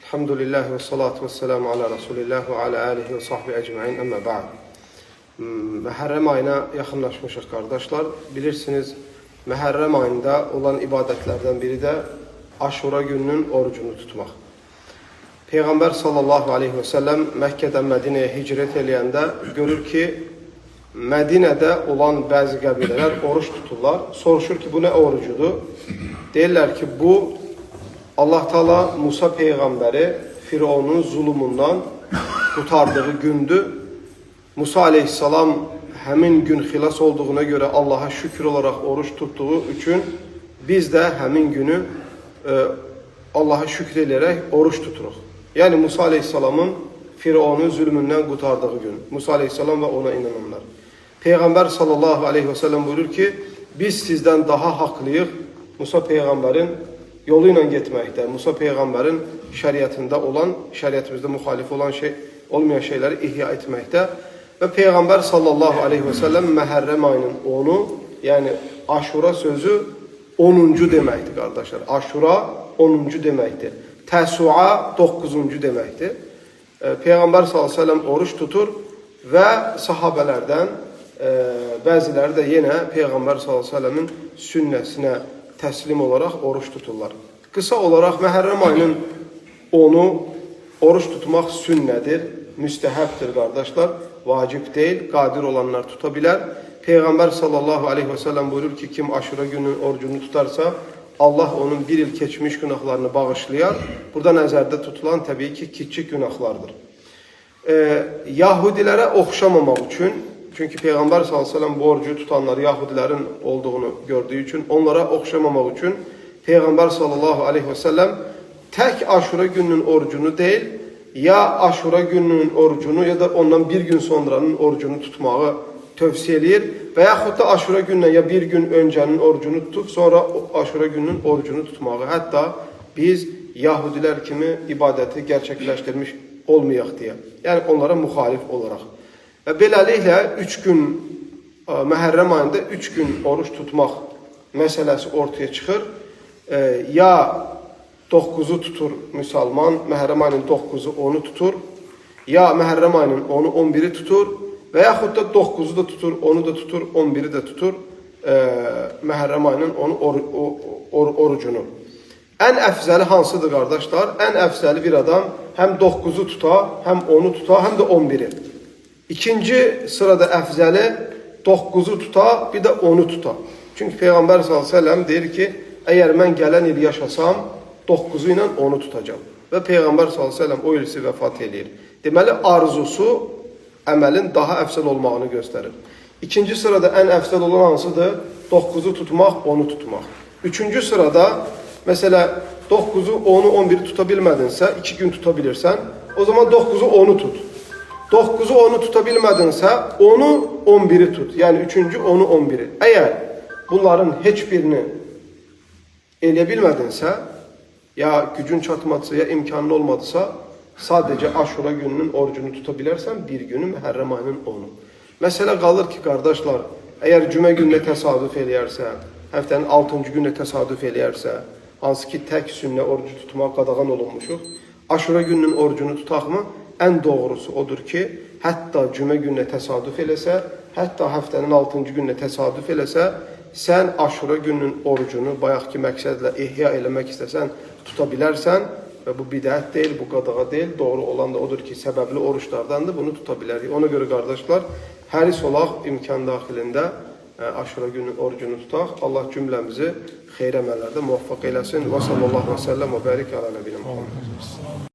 Elhamdülillah ve salatu ve selamu ala Resulillah ve ala alihi ve sahbihi ecmaîn, amma ba'd. Məhərrəm ayına yaxınlaşmışıq qardaşlar. Bilirsiniz, Məhərrəm ayında olan ibadətlərdən biri də Aşura gününün orucunu tutmaq. Peyğəmbər sallallahu aleyhi və səlləm Məkkədən Mədinəyə hicrət eləyəndə görür ki, Mədinədə olan bəzi qəbilələr oruç tuturlar. Soruşur ki, bu nə orucudur? Deyirlər ki, bu Allah Teala Musa Peyğəmbəri Firavunun zulmundan qurtardığı gündür. Musa aleyhissalam həmin gün xilas olduğuna görə Allaha şükür olaraq oruç tutduğu üçün biz də həmin günü Allaha şükür edərək oruç tuturuq. Yəni Musa aleyhissalamın Firavunun zulmündən qurtardığı gün. Musa aleyhissalam və ona inananlar. Peyğəmbər sallallahu aleyhi və səlləm buyurur ki, biz sizdən daha haqlıyıq Musa Peyğəmbərin yolu ilə getməkdə, Musa Peyğəmbərin şəriətində olan, şəriətimizdə müxalif olan olmayan şeyləri ihya etməkdə və Peyğəmbər sallallahu aleyhi və səlləm Məhərrəm ayının 10-u, yəni Aşura sözü 10-cu deməkdir qardaşlar. Aşura 10-cu deməkdir. Təsua 9-cu deməkdir. Peyğəmbər sallallahu aleyhi və səlləm oruç tutur və sahabələrdən bəziləri də yenə Peyğəmbər sallallahu aleyhi və səlləmin sünnəsinə təslim olaraq oruç tuturlar. Qısa olaraq Məhərrəm ayının 10-u oruç tutmaq sünnədir, müstəhəbdir qardaşlar, vacib deyil, qadir olanlar tuta bilər. Peyğəmbər sallallahu aleyhi və səlləm buyurur ki, kim Aşura gününün orucunu tutarsa, Allah onun bir il keçmiş günahlarını bağışlayar. Burada nəzərdə tutulan təbii ki, kiçik günahlardır. Yahudilərə oxşamamaq üçün, çünki Peyğəmbər sallallahu aleyhi və səlləm bu orucu tutanlar Yahudilərin olduğunu gördüyü üçün, onlara oxşamamaq üçün Peyğəmbər sallallahu aleyhi və səlləm tək Aşura gününün orucunu deyil, ya Aşura gününün orucunu ya da ondan bir gün sonranın orucunu tutmağı tövsiyə eləyir və yaxud da Aşura günündən ya bir gün öncənin orucunu tutub, sonra Aşura gününün orucunu tutmağı. Hətta biz Yahudilər kimi ibadəti gerçəkləşdirmiş olmayaq deyə. Yəni onlara müxalif olaraq. Və beləliklə 3 gün, Məhərrəm ayında 3 gün oruç tutmaq məsələsi ortaya çıxır. Ya 9-u tutur müsəlman, Məhərrəm ayının 9-u 10-u tutur, ya Məhərrəm ayının 10-u 11-i tutur və yaxud da 9-u da tutur, 10-u da tutur, 11-i də tutur Məhərrəm ayının 10 orucunu. Ən əfzəli hansıdır qardaşlar? Ən əfzəli bir adam həm 9-u tuta, həm 10-u tuta, həm də 11-i. İkinci sırada əfzəli 9-u tuta, bir də 10-u tuta. Çünki Peyğəmbər sallallahu əleyhi və səlləm deyir ki, əgər mən gələn il yaşasam, 9-u ilə 10-u tutacam. Və Peyğəmbər sallallahu əleyhi və səlləm o ilsi vəfat edir. Deməli, arzusu əməlin daha əfzəl olmağını göstərir. İkinci sırada ən əfzəl olan hansıdır? 9-u tutmaq, 10-u tutmaq. Üçüncü sırada, məsələ 9-u, 10-u, 11-i tuta bilmədinsə, 2 gün tuta bilirsən, o zaman 9-u, 10-u tut. 9-u 10-u tuta bilmədinsə, 10-u 11-i tut. Yəni 3-cü 10-u 11-i. Əgər bunların heç birini eləyə bilmədinsə, ya gücün çatmadısa, ya imkanlı olmadısa, sadəcə Aşura gününün orucunu tuta bilərsən, bir günü Məhərrəm ayının 10-u. Məsələ qalır ki, qardaşlar, əgər cümə gününə təsadüf eləyərsə, həftənin 6-cı gününə təsadüf eləyərsə, hansı ki, tək sünnə orucu tutmaq qadağan olunmuşuq, Aşura gününün orucunu tutaqmı? Ən doğrusu odur ki, hətta cümə gününə təsadüf eləsə, hətta həftənin 6-cı gününə təsadüf eləsə, sən Aşura gününün orucunu bayaqki məqsədlə ihya eləmək istəsən, tuta bilərsən və bu bidət deyil, bu qadağa deyil. Doğru olan da odur ki, səbəbli oruçlardandır, bunu tuta bilərik. Ona görə qardaşlar, həris olaq imkan daxilində Aşura gününün orucunu tutaq. Allah cümləmizi xeyr əməllərdə muvaffaq eləsin. Və sallallahu aleyhi və səlləm və bərik alə nəbinə Muhammed.